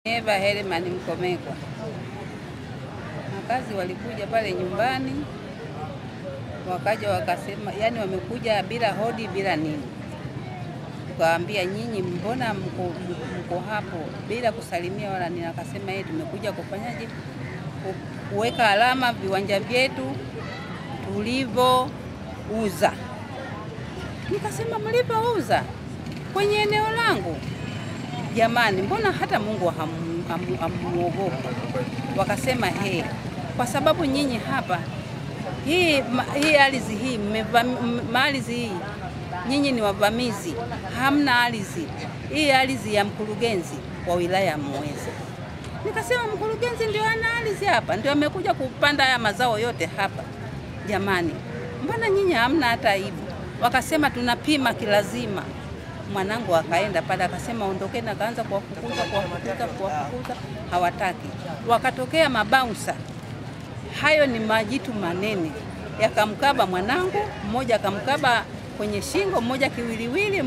Eva Herman Mkomekwa. Makazi walikuja pale nyumbani, wakaja wakasema, yani wamekuja bila hodi bila nini. Tukawaambia nyinyi mbona mko hapo bila kusalimia wala nini? Akasema yeye tumekuja kufanyaje? Kuweka alama viwanja vyetu tulivyouza. Nikasema mlivyouza kwenye eneo langu? Jamani, mbona hata Mungu hamuogopa? Wakasema kwa sababu nyinyi hapa hii ardhi hii ardhi hii nyinyi ni wavamizi, hamna ardhi. Hii ardhi ya mkurugenzi wa wilaya ya Muheza. Nikasema mkurugenzi ndio ana ardhi hapa, ndio amekuja kupanda haya mazao yote hapa. Jamani, mbona nyinyi hamna hata hivyo? Wakasema tunapima kilazima. Mwanangu akaenda pale akasema ondokeni, akaanza kuwafukuza, hawataki. Wakatokea mabouncer. Hayo ni majitu manene. Yakamkaba mwanangu, mmoja akamkaba kwenye shingo, mmoja kiwiliwili,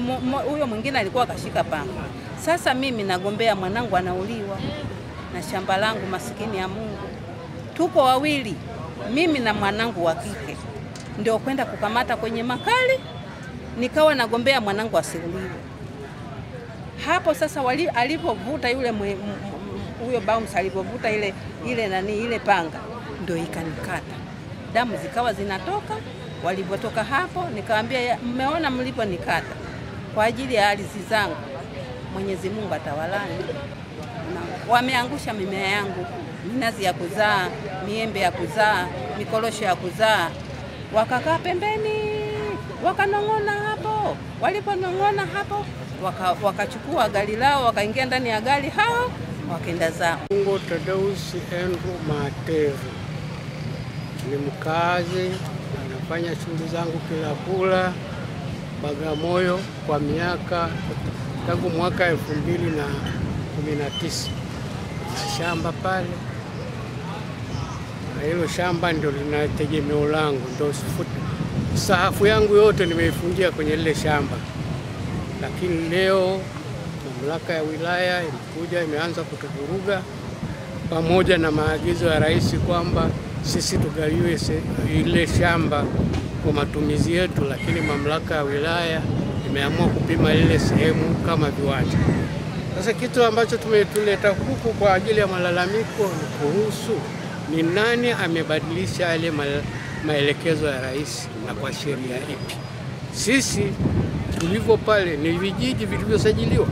huyo mwingine alikuwa akashika panga. Sasa mimi nagombea mwanangu anauliwa na shamba langu, masikini ya Mungu. Tuko wawili, mimi na mwanangu wa kike. Ndio kwenda kukamata kwenye makali. Nikawa nagombea mwanangu asiuliwe. Hapo sasa alipovuta yule huyo bouncer alipovuta ile panga ndio ikanikata. Damu zikawa zinatoka. Walipotoka hapo nikawaambia mmeona mliponikata kwa ajili ya ardhi zangu. Mwenyezi Mungu atawalani. Wameangusha mimea yangu, minazi ya kuzaa, miembe ya kuzaa, mikorosho ya kuzaa. Wakakaa pembeni. Wakanong'ona hapo. Waliponong'ona hapo wakachukua gari lao, wakaingia ndani ya gari hao, wakaenda zao. Mungu Tadeusi Andrew Materu ni mkazi, anafanya shughuli zangu Kilapula, Bagamoyo kwa miaka tangu mwaka 2019. Na shamba pale, na hilo shamba ndio lina tegemeo langu, ndio sahafu yangu yote nimeifungia kwenye lile shamba. Lakini leo mamlaka ya wilaya imekuja imeanza kutuvuruga pamoja na maagizo ya rais kwamba sisi tugawiwe ile shamba kwa matumizi yetu, lakini mamlaka ya wilaya imeamua kupima ile sehemu kama viwanja. Sasa kitu ambacho tumetuleta huku kwa ajili ya malalamiko ni kuhusu ni nani amebadilisha yale maelekezo ya rais na kwa sheria ipi. Sisi tulivyo pale ni vijiji vilivyosajiliwa,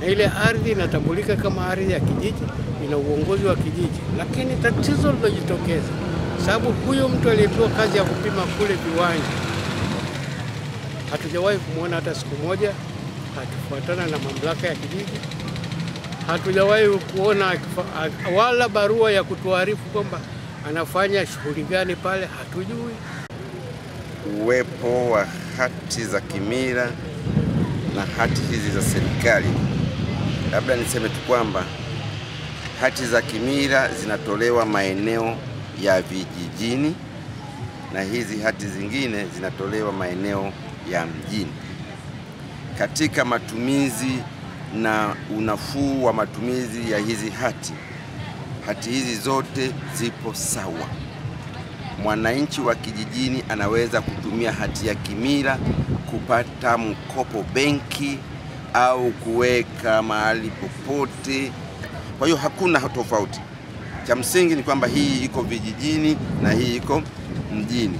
na ile ardhi inatambulika kama ardhi ya kijiji, ina uongozi wa kijiji. Lakini tatizo lilojitokeza sababu huyo mtu aliyepewa kazi ya kupima kule viwanja hatujawahi kumuona hata siku moja, hatufuatana na mamlaka ya kijiji. Hatujawahi kuona wala barua ya kutuarifu kwamba anafanya shughuli gani pale, hatujui. Uwepo wa hati za kimila na hati hizi za serikali, labda niseme tu kwamba hati za kimila zinatolewa maeneo ya vijijini na hizi hati zingine zinatolewa maeneo ya mjini. Katika matumizi na unafuu wa matumizi ya hizi hati hizi zote zipo sawa. Mwananchi wa kijijini anaweza kutumia hati ya kimila kupata mkopo benki au kuweka mahali popote. Kwa hiyo hakuna tofauti. Cha msingi ni kwamba hii iko vijijini na hii iko mjini.